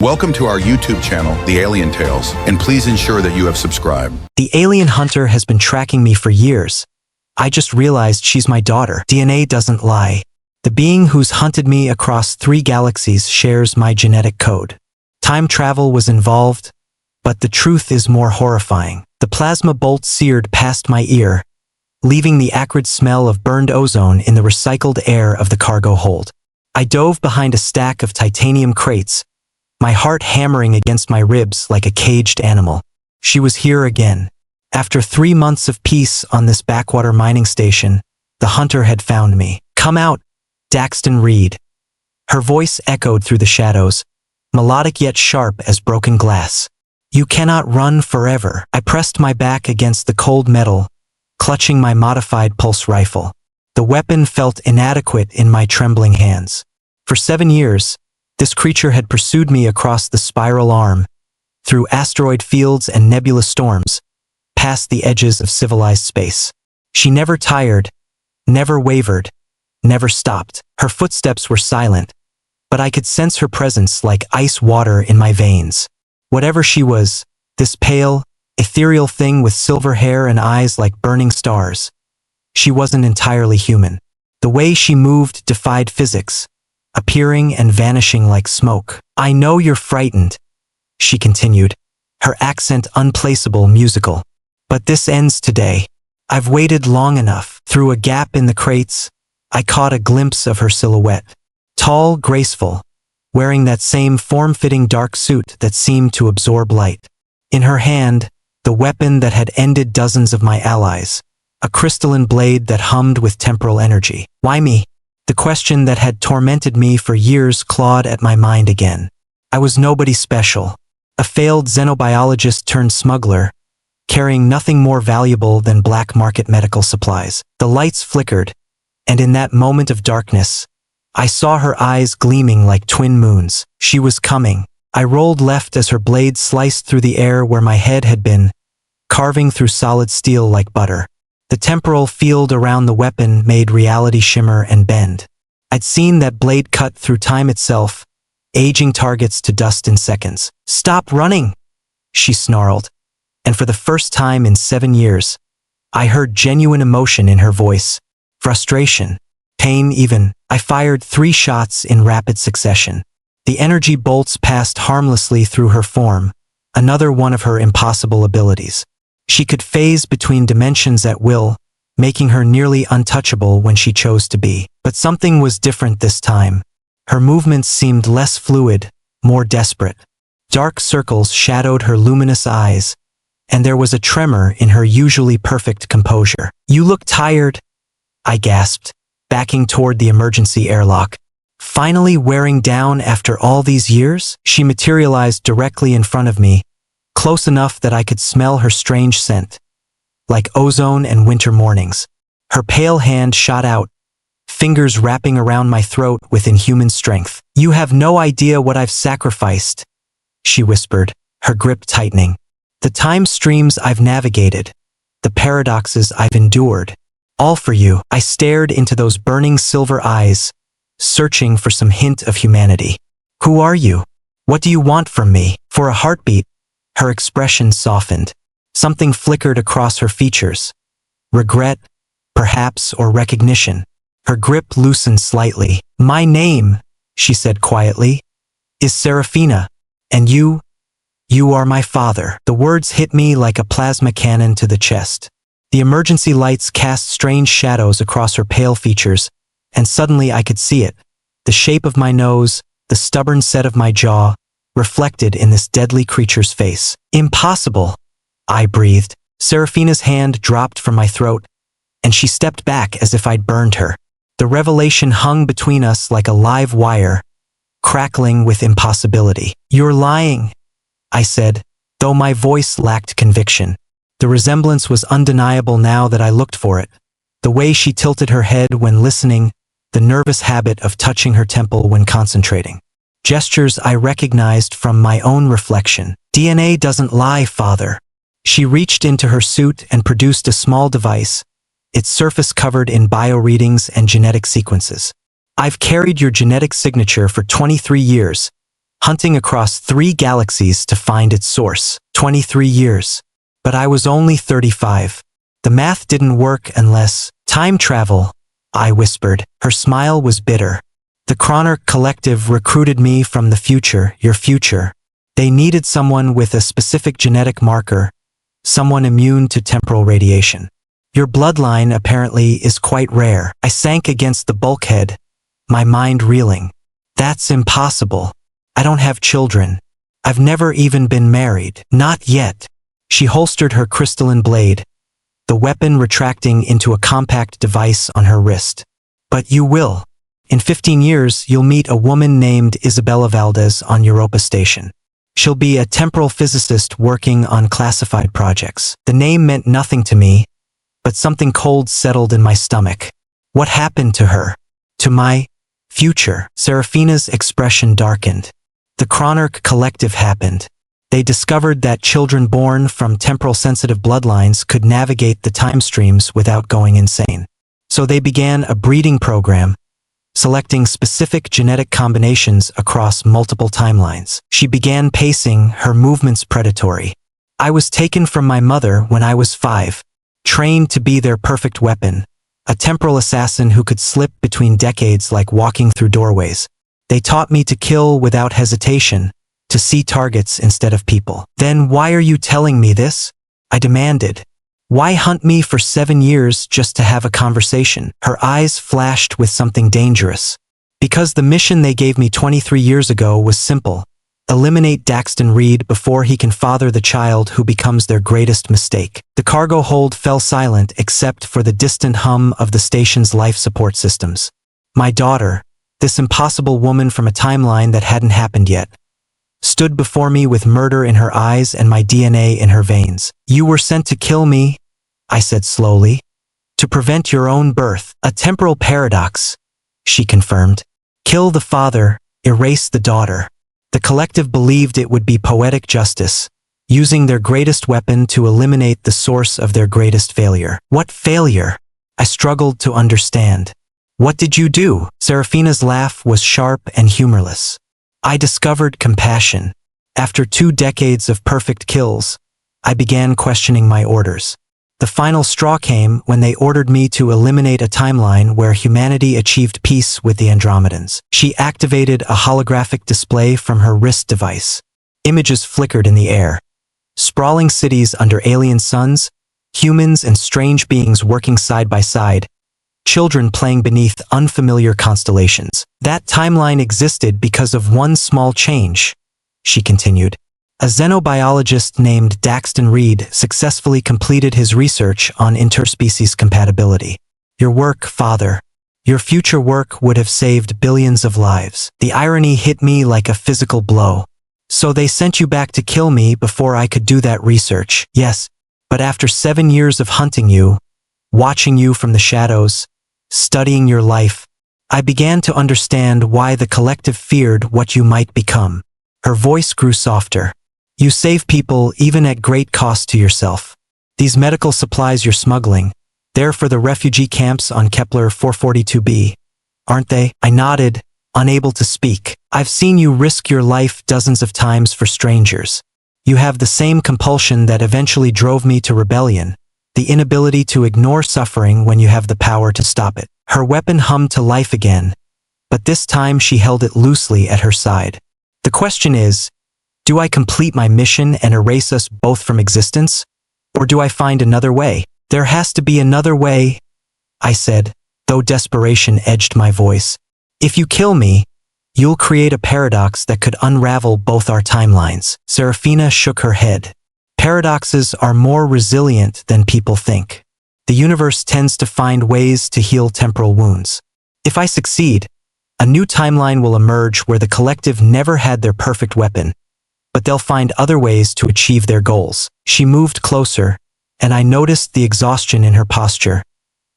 Welcome to our YouTube channel, The Alien Tales, and please ensure that you have subscribed. The alien hunter has been tracking me for years. I just realized she's my daughter. DNA doesn't lie. The being who's hunted me across 3 galaxies shares my genetic code. Time travel was involved, but the truth is more horrifying. The plasma bolt seared past my ear, leaving the acrid smell of burned ozone in the recycled air of the cargo hold. I dove behind a stack of titanium crates, my heart hammering against my ribs like a caged animal. She was here again. After 3 months of peace on this backwater mining station, the hunter had found me. "Come out, Daxton Reed." Her voice echoed through the shadows, melodic yet sharp as broken glass. "You cannot run forever." I pressed my back against the cold metal, clutching my modified pulse rifle. The weapon felt inadequate in my trembling hands. For 7 years, this creature had pursued me across the spiral arm, through asteroid fields and nebula storms, past the edges of civilized space. She never tired, never wavered, never stopped. Her footsteps were silent, but I could sense her presence like ice water in my veins. Whatever she was, this pale, ethereal thing with silver hair and eyes like burning stars, she wasn't entirely human. The way she moved defied physics, appearing and vanishing like smoke. "I know you're frightened," she continued, her accent unplaceable, musical. "But this ends today. I've waited long enough." Through a gap in the crates, I caught a glimpse of her silhouette. Tall, graceful, wearing that same form-fitting dark suit that seemed to absorb light. In her hand, the weapon that had ended dozens of my allies, a crystalline blade that hummed with temporal energy. Why me? The question that had tormented me for years clawed at my mind again. I was nobody special, a failed xenobiologist turned smuggler, carrying nothing more valuable than black market medical supplies. The lights flickered, and in that moment of darkness, I saw her eyes gleaming like twin moons. She was coming. I rolled left as her blade sliced through the air where my head had been, carving through solid steel like butter. The temporal field around the weapon made reality shimmer and bend. I'd seen that blade cut through time itself, aging targets to dust in seconds. "Stop running," she snarled, and for the first time in 7 years, I heard genuine emotion in her voice. Frustration, pain even. I fired 3 shots in rapid succession. The energy bolts passed harmlessly through her form, another one of her impossible abilities. She could phase between dimensions at will, making her nearly untouchable when she chose to be. But something was different this time. Her movements seemed less fluid, more desperate. Dark circles shadowed her luminous eyes, and there was a tremor in her usually perfect composure. "You look tired," I gasped, backing toward the emergency airlock. "Finally wearing down after all these years?" She materialized directly in front of me, close enough that I could smell her strange scent, like ozone and winter mornings. Her pale hand shot out, fingers wrapping around my throat with inhuman strength. "You have no idea what I've sacrificed," she whispered, her grip tightening. "The time streams I've navigated, the paradoxes I've endured, all for you." I stared into those burning silver eyes, searching for some hint of humanity. "Who are you? What do you want from me?" For a heartbeat, her expression softened. Something flickered across her features. Regret, perhaps, or recognition. Her grip loosened slightly. "My name," she said quietly, "is Serafina, and you are my father." The words hit me like a plasma cannon to the chest. The emergency lights cast strange shadows across her pale features, and suddenly I could see it. The shape of my nose, the stubborn set of my jaw, reflected in this deadly creature's face. "Impossible," I breathed. Serafina's hand dropped from my throat, and she stepped back as if I'd burned her. The revelation hung between us like a live wire, crackling with impossibility. "You're lying," I said, though my voice lacked conviction. The resemblance was undeniable now that I looked for it. The way she tilted her head when listening, the nervous habit of touching her temple when concentrating. Gestures I recognized from my own reflection. "DNA doesn't lie, Father." She reached into her suit and produced a small device, its surface covered in bioreadings and genetic sequences. "I've carried your genetic signature for 23 years, hunting across 3 galaxies to find its source. 23 years. But I was only 35. The math didn't work unless time travel, I whispered. Her smile was bitter. The Chronarch Collective recruited me from the future, your future. They needed someone with a specific genetic marker, someone immune to temporal radiation. Your bloodline apparently is quite rare. I sank against the bulkhead, my mind reeling. That's impossible. I don't have children. I've never even been married. Not yet. She holstered her crystalline blade, the weapon retracting into a compact device on her wrist. But you will. In 15 years, you'll meet a woman named Isabella Valdez on Europa Station. She'll be a temporal physicist working on classified projects. The name meant nothing to me, but something cold settled in my stomach. What happened to her? To my future? Serafina's expression darkened. The Chronarch Collective happened. They discovered that children born from temporal-sensitive bloodlines could navigate the time streams without going insane. So they began a breeding program, selecting specific genetic combinations across multiple timelines. She began pacing, her movements predatory. I was taken from my mother when I was 5, trained to be their perfect weapon, a temporal assassin who could slip between decades like walking through doorways. They taught me to kill without hesitation, to see targets instead of people. Then why are you telling me this? I demanded. Why hunt me for 7 years just to have a conversation? Her eyes flashed with something dangerous. Because the mission they gave me 23 years ago was simple. Eliminate Daxton Reed before he can father the child who becomes their greatest mistake. The cargo hold fell silent except for the distant hum of the station's life support systems. My daughter, this impossible woman from a timeline that hadn't happened yet, stood before me with murder in her eyes and my DNA in her veins. You were sent to kill me, I said slowly. To prevent your own birth. A temporal paradox, she confirmed. Kill the father, erase the daughter. The collective believed it would be poetic justice, using their greatest weapon to eliminate the source of their greatest failure. What failure? I struggled to understand. What did you do? Serafina's laugh was sharp and humorless. I discovered compassion. After 2 decades of perfect kills, I began questioning my orders. The final straw came when they ordered me to eliminate a timeline where humanity achieved peace with the Andromedans. She activated a holographic display from her wrist device. Images flickered in the air. Sprawling cities under alien suns, humans and strange beings working side by side, children playing beneath unfamiliar constellations. That timeline existed because of one small change, she continued. A xenobiologist named Daxton Reed successfully completed his research on interspecies compatibility. Your work, Father, your future work would have saved billions of lives. The irony hit me like a physical blow. So they sent you back to kill me before I could do that research. Yes, but after 7 years of hunting you, watching you from the shadows, studying your life, I began to understand why the collective feared what you might become. Her voice grew softer. You save people even at great cost to yourself. These medical supplies you're smuggling, they're for the refugee camps on Kepler 442b, aren't they? I nodded, unable to speak. I've seen you risk your life dozens of times for strangers. You have the same compulsion that eventually drove me to rebellion, the inability to ignore suffering when you have the power to stop it. Her weapon hummed to life again, but this time she held it loosely at her side. The question is, do I complete my mission and erase us both from existence? Or do I find another way? There has to be another way, I said, though desperation edged my voice. If you kill me, you'll create a paradox that could unravel both our timelines. Serafina shook her head. Paradoxes are more resilient than people think. The universe tends to find ways to heal temporal wounds. If I succeed, a new timeline will emerge where the collective never had their perfect weapon, but they'll find other ways to achieve their goals. She moved closer, and I noticed the exhaustion in her posture,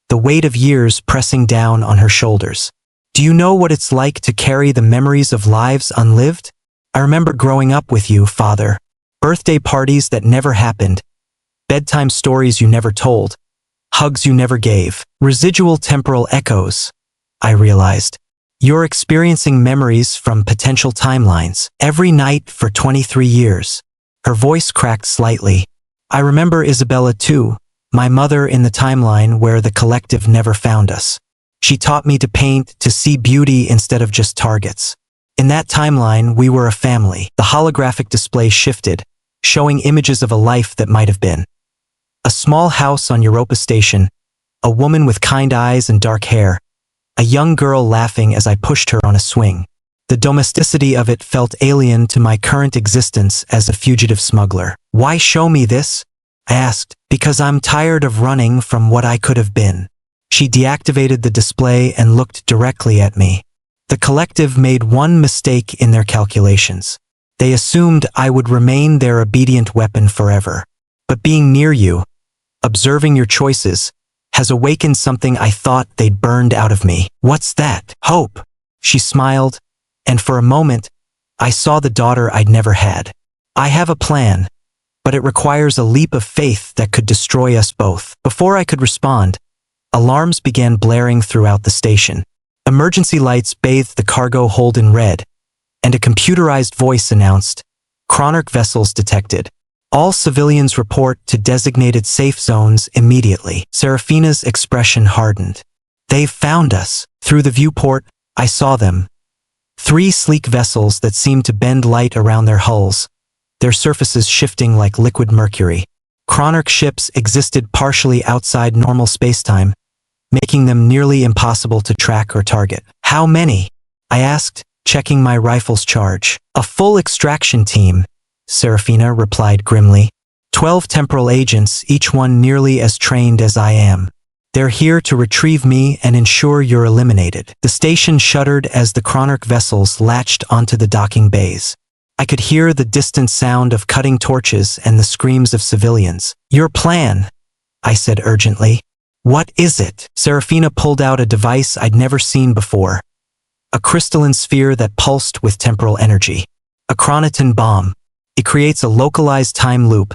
the weight of years pressing down on her shoulders. Do you know what it's like to carry the memories of lives unlived? I remember growing up with you, Father. Birthday parties that never happened, bedtime stories you never told, hugs you never gave, residual temporal echoes, I realized. You're experiencing memories from potential timelines. Every night for 23 years. Her voice cracked slightly. I remember Isabella too, my mother in the timeline where the collective never found us. She taught me to paint, to see beauty instead of just targets. In that timeline, we were a family. The holographic display shifted, showing images of a life that might have been. A small house on Europa Station, a woman with kind eyes and dark hair, a young girl laughing as I pushed her on a swing. The domesticity of it felt alien to my current existence as a fugitive smuggler. Why show me this? I asked. Because I'm tired of running from what I could have been. She deactivated the display and looked directly at me. The collective made one mistake in their calculations. They assumed I would remain their obedient weapon forever. But being near you, observing your choices, has awakened something I thought they'd burned out of me. What's that? Hope. She smiled, and for a moment, I saw the daughter I'd never had. I have a plan, but it requires a leap of faith that could destroy us both. Before I could respond, alarms began blaring throughout the station. Emergency lights bathed the cargo hold in red, and a computerized voice announced, Chronarch vessels detected. All civilians report to designated safe zones immediately. Serafina's expression hardened. They've found us. Through the viewport, I saw them. 3 sleek vessels that seemed to bend light around their hulls, their surfaces shifting like liquid mercury. Chronarch ships existed partially outside normal spacetime, making them nearly impossible to track or target. How many? I asked, checking my rifle's charge. A full extraction team, Serafina replied grimly. 12 temporal agents, each one nearly as trained as I am. They're here to retrieve me and ensure you're eliminated. The station shuddered as the Chronarch vessels latched onto the docking bays. I could hear the distant sound of cutting torches and the screams of civilians. Your plan, I said urgently. What is it? Serafina pulled out a device I'd never seen before. A crystalline sphere that pulsed with temporal energy. A chronoton bomb. It creates a localized time loop,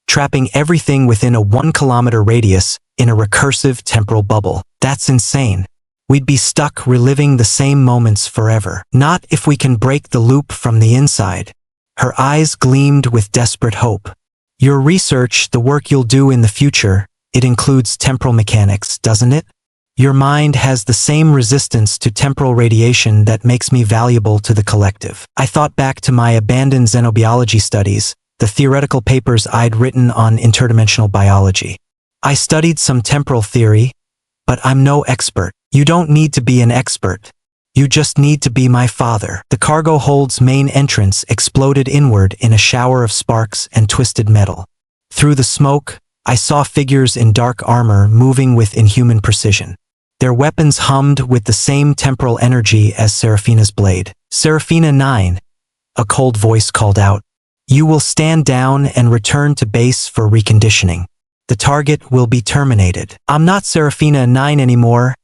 trapping everything within a 1-kilometer radius in a recursive temporal bubble. That's insane. We'd be stuck reliving the same moments forever. Not if we can break the loop from the inside. Her eyes gleamed with desperate hope. Your research, the work you'll do in the future, it includes temporal mechanics, doesn't it? Your mind has the same resistance to temporal radiation that makes me valuable to the collective. I thought back to my abandoned xenobiology studies, the theoretical papers I'd written on interdimensional biology. I studied some temporal theory, but I'm no expert. You don't need to be an expert. You just need to be my father. The cargo hold's main entrance exploded inward in a shower of sparks and twisted metal. Through the smoke, I saw figures in dark armor moving with inhuman precision. Their weapons hummed with the same temporal energy as Serafina's blade. Serafina 9, a cold voice called out. You will stand down and return to base for reconditioning. The target will be terminated. I'm not Serafina 9 anymore,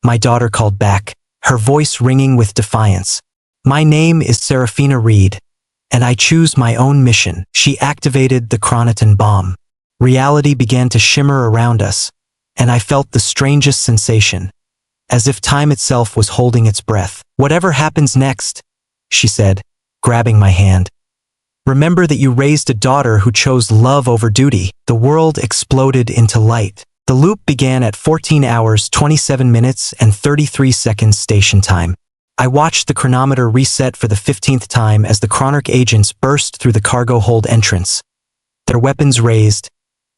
my daughter called back, her voice ringing with defiance. My name is Serafina Reed, and I choose my own mission. She activated the chronoton bomb. Reality began to shimmer around us, and I felt the strangest sensation, as if time itself was holding its breath. Whatever happens next, she said, grabbing my hand. Remember that you raised a daughter who chose love over duty. The world exploded into light. The loop began at 14 hours, 27 minutes, and 33 seconds station time. I watched the chronometer reset for the 15th time as the Chronarch agents burst through the cargo hold entrance. Their weapons raised,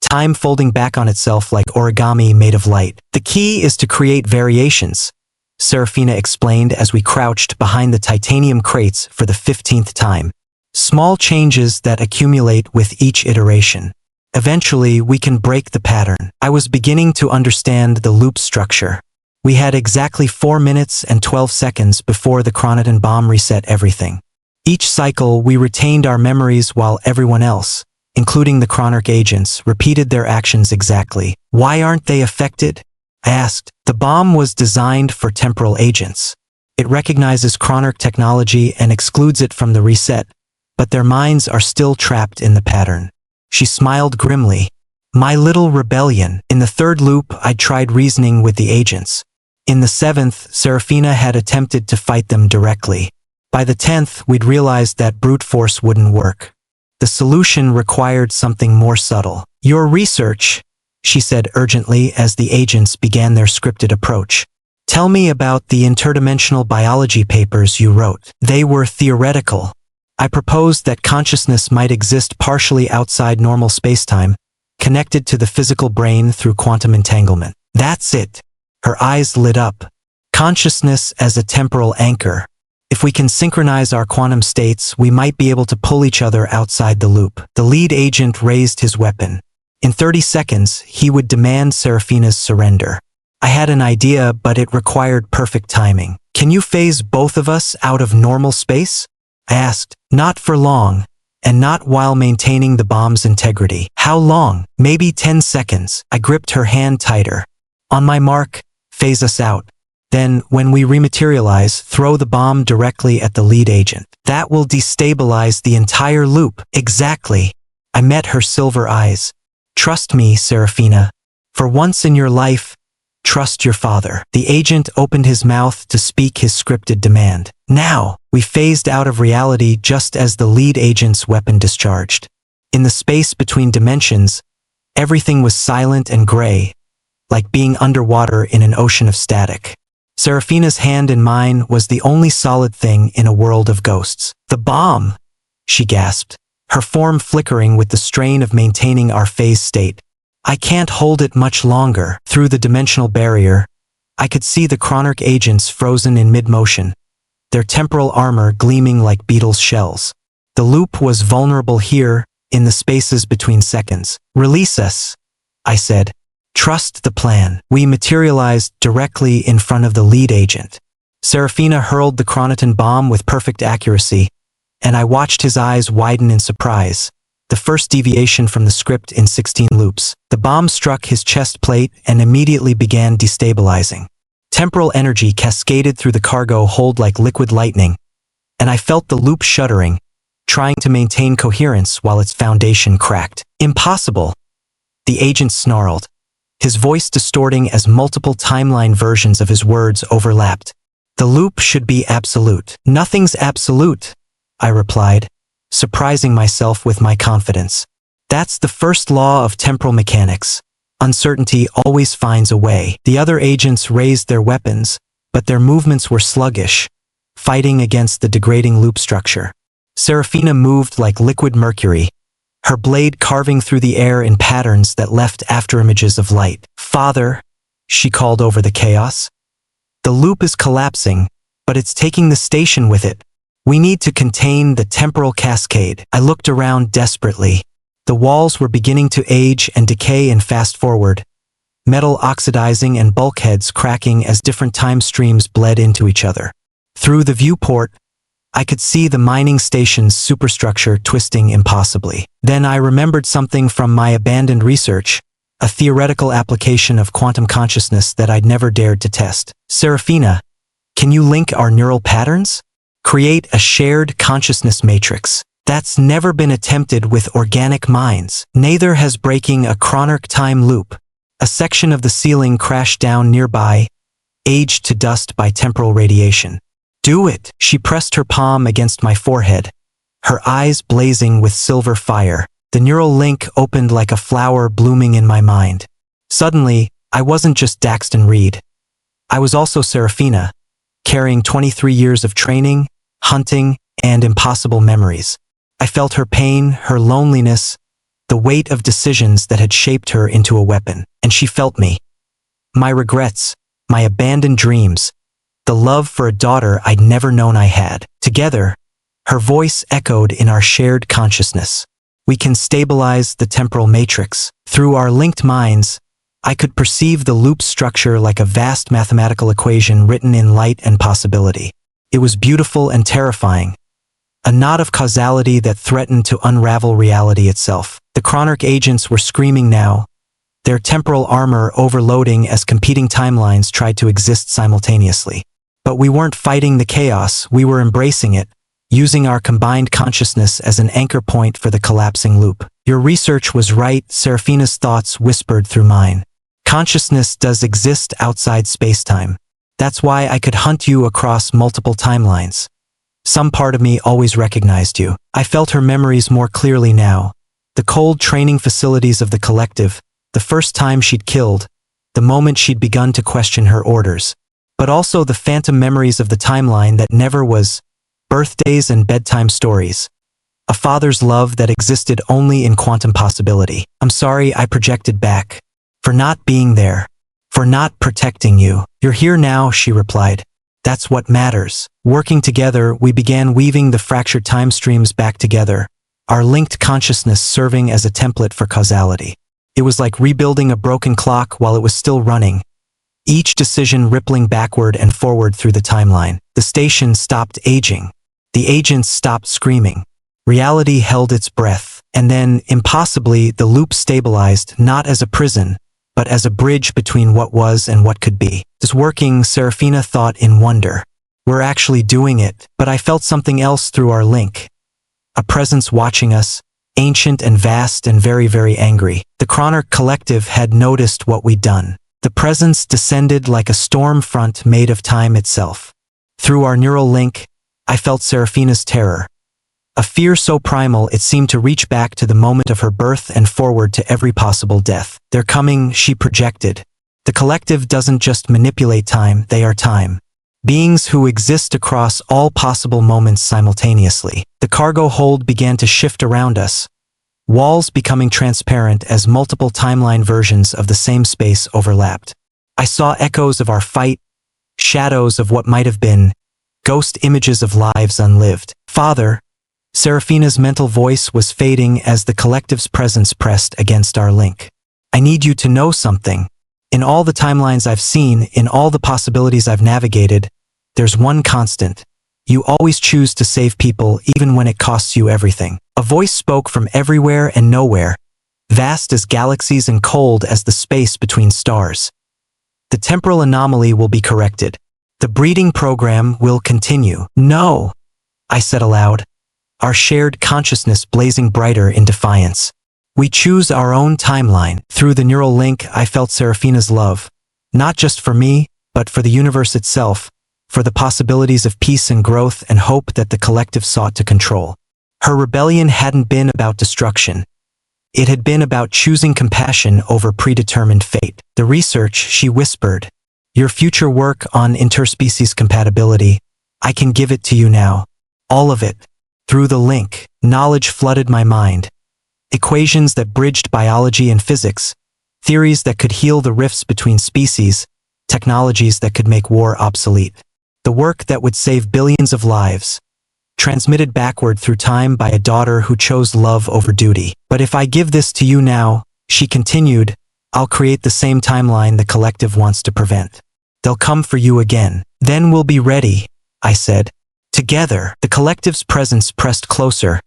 time folding back on itself like origami made of light. The key is to create variations, Serafina explained as we crouched behind the titanium crates for the 15th time. Small changes that accumulate with each iteration. Eventually, we can break the pattern. I was beginning to understand the loop structure. We had exactly 4 minutes and 12 seconds before the chronoton bomb reset everything. Each cycle, we retained our memories while everyone else, including the Chronarch agents, repeated their actions exactly. Why aren't they affected? I asked. The bomb was designed for temporal agents. It recognizes Chronarch technology and excludes it from the reset, but their minds are still trapped in the pattern. She smiled grimly. My little rebellion. In the third loop, I tried reasoning with the agents. In the 7th, Serafina had attempted to fight them directly. By the 10th, we'd realized that brute force wouldn't work. The solution required something more subtle. Your research, she said urgently as the agents began their scripted approach. Tell me about the interdimensional biology papers you wrote. They were theoretical. I proposed that consciousness might exist partially outside normal spacetime, connected to the physical brain through quantum entanglement. That's it. Her eyes lit up. Consciousness as a temporal anchor. If we can synchronize our quantum states, we might be able to pull each other outside the loop. The lead agent raised his weapon. In 30 seconds, he would demand Serafina's surrender. I had an idea, but it required perfect timing. Can you phase both of us out of normal space? I asked. Not for long, and not while maintaining the bomb's integrity. How long? Maybe 10 seconds. I gripped her hand tighter. On my mark, phase us out. Then, when we rematerialize, throw the bomb directly at the lead agent. That will destabilize the entire loop. Exactly. I met her silver eyes. Trust me, Serafina. For once in your life, trust your father. The agent opened his mouth to speak his scripted demand. Now, we phased out of reality just as the lead agent's weapon discharged. In the space between dimensions, everything was silent and gray, like being underwater in an ocean of static. Serafina's hand in mine was the only solid thing in a world of ghosts. The bomb, she gasped, her form flickering with the strain of maintaining our phase state. I can't hold it much longer. Through the dimensional barrier, I could see the Chronarch agents frozen in mid-motion, their temporal armor gleaming like beetles' shells. The loop was vulnerable here, in the spaces between seconds. Release us, I said. Trust the plan. We materialized directly in front of the lead agent. Serafina hurled the chronoton bomb with perfect accuracy, and I watched his eyes widen in surprise. The first deviation from the script in 16 loops. The bomb struck his chest plate and immediately began destabilizing. Temporal energy cascaded through the cargo hold like liquid lightning, and I felt the loop shuddering, trying to maintain coherence while its foundation cracked. Impossible! The agent snarled, his voice distorting as multiple timeline versions of his words overlapped. The loop should be absolute. Nothing's absolute, I replied, surprising myself with my confidence. That's the first law of temporal mechanics. Uncertainty always finds a way. The other agents raised their weapons, but their movements were sluggish, fighting against the degrading loop structure. Serafina moved like liquid mercury, her blade carving through the air in patterns that left afterimages of light. Father, she called over the chaos. The loop is collapsing, but it's taking the station with it. We need to contain the temporal cascade. I looked around desperately. The walls were beginning to age and decay in fast forward, metal oxidizing and bulkheads cracking as different time streams bled into each other. Through the viewport, I could see the mining station's superstructure twisting impossibly. Then I remembered something from my abandoned research, a theoretical application of quantum consciousness that I'd never dared to test. Serafina, can you link our neural patterns? Create a shared consciousness matrix. That's never been attempted with organic minds. Neither has breaking a Chronarch time loop. A section of the ceiling crashed down nearby, aged to dust by temporal radiation. Do it! She pressed her palm against my forehead, her eyes blazing with silver fire. The neural link opened like a flower blooming in my mind. Suddenly, I wasn't just Daxton Reed. I was also Serafina, carrying 23 years of training, hunting, and impossible memories. I felt her pain, her loneliness, the weight of decisions that had shaped her into a weapon. And she felt me. My regrets, my abandoned dreams, the love for a daughter I'd never known I had. Together, her voice echoed in our shared consciousness. We can stabilize the temporal matrix. Through our linked minds, I could perceive the loop structure like a vast mathematical equation written in light and possibility. It was beautiful and terrifying, a knot of causality that threatened to unravel reality itself. The Chronarch agents were screaming now, their temporal armor overloading as competing timelines tried to exist simultaneously. But we weren't fighting the chaos, we were embracing it, using our combined consciousness as an anchor point for the collapsing loop. Your research was right, Serafina's thoughts whispered through mine. Consciousness does exist outside spacetime. That's why I could hunt you across multiple timelines. Some part of me always recognized you. I felt her memories more clearly now. The cold training facilities of the collective, the first time she'd killed, the moment she'd begun to question her orders. But also the phantom memories of the timeline that never was, birthdays and bedtime stories. A father's love that existed only in quantum possibility. I'm sorry I projected back. For not being there. For not protecting you. You're here now, she replied. That's what matters. Working together, we began weaving the fractured time streams back together, our linked consciousness serving as a template for causality. It was like rebuilding a broken clock while it was still running, each decision rippling backward and forward through the timeline. The station stopped aging. The agents stopped screaming. Reality held its breath. And then, impossibly, the loop stabilized, not as a prison, but as a bridge between what was and what could be. It's working, Serafina thought in wonder. We're actually doing it, but I felt something else through our link. A presence watching us, ancient and vast and very, very angry. The Chronarch Collective had noticed what we'd done. The presence descended like a storm front made of time itself. Through our neural link, I felt Serafina's terror. A fear so primal it seemed to reach back to the moment of her birth and forward to every possible death. They're coming, she projected. The collective doesn't just manipulate time, they are time. Beings who exist across all possible moments simultaneously. The cargo hold began to shift around us, walls becoming transparent as multiple timeline versions of the same space overlapped. I saw echoes of our fight, shadows of what might have been, ghost images of lives unlived. Father, Serafina's mental voice was fading as the collective's presence pressed against our link. I need you to know something. In all the timelines I've seen, in all the possibilities I've navigated, there's one constant. You always choose to save people even when it costs you everything. A voice spoke from everywhere and nowhere, vast as galaxies and cold as the space between stars. The temporal anomaly will be corrected. The breeding program will continue. No, I said aloud, our shared consciousness blazing brighter in defiance. We choose our own timeline. Through the neural link, I felt Serafina's love, not just for me, but for the universe itself, for the possibilities of peace and growth and hope that the collective sought to control. Her rebellion hadn't been about destruction. It had been about choosing compassion over predetermined fate. The research, she whispered, your future work on interspecies compatibility, I can give it to you now. All of it. Through the link, knowledge flooded my mind. Equations that bridged biology and physics, theories that could heal the rifts between species, technologies that could make war obsolete. The work that would save billions of lives, transmitted backward through time by a daughter who chose love over duty. But if I give this to you now, she continued, I'll create the same timeline the collective wants to prevent. They'll come for you again. Then we'll be ready, I said. Together, the collective's presence pressed closer,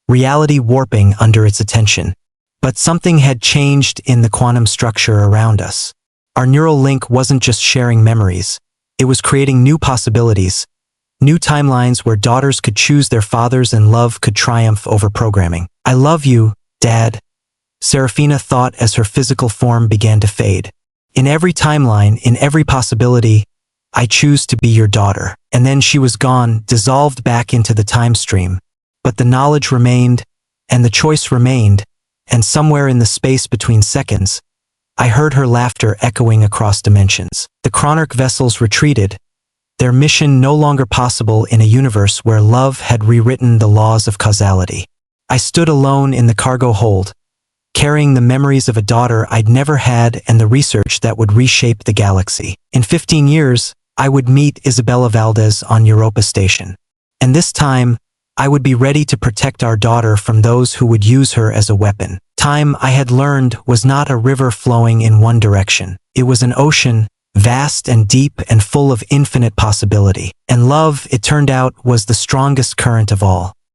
reality warping under its attention. But something had changed in the quantum structure around us. Our neural link wasn't just sharing memories. It was creating new possibilities, new timelines where daughters could choose their fathers and love could triumph over programming. I love you, Dad, Serafina thought as her physical form began to fade. In every timeline, in every possibility, I choose to be your daughter. And then she was gone, dissolved back into the time stream. But the knowledge remained, and the choice remained, and somewhere in the space between seconds, I heard her laughter echoing across dimensions. The Chronarch vessels retreated, their mission no longer possible in a universe where love had rewritten the laws of causality. I stood alone in the cargo hold, carrying the memories of a daughter I'd never had and the research that would reshape the galaxy. In 15 years, I would meet Isabella Valdez on Europa Station. And this time, I would be ready to protect our daughter from those who would use her as a weapon. Time, I had learned, was not a river flowing in one direction. It was an ocean, vast and deep and full of infinite possibility. And love, it turned out, was the strongest current of all.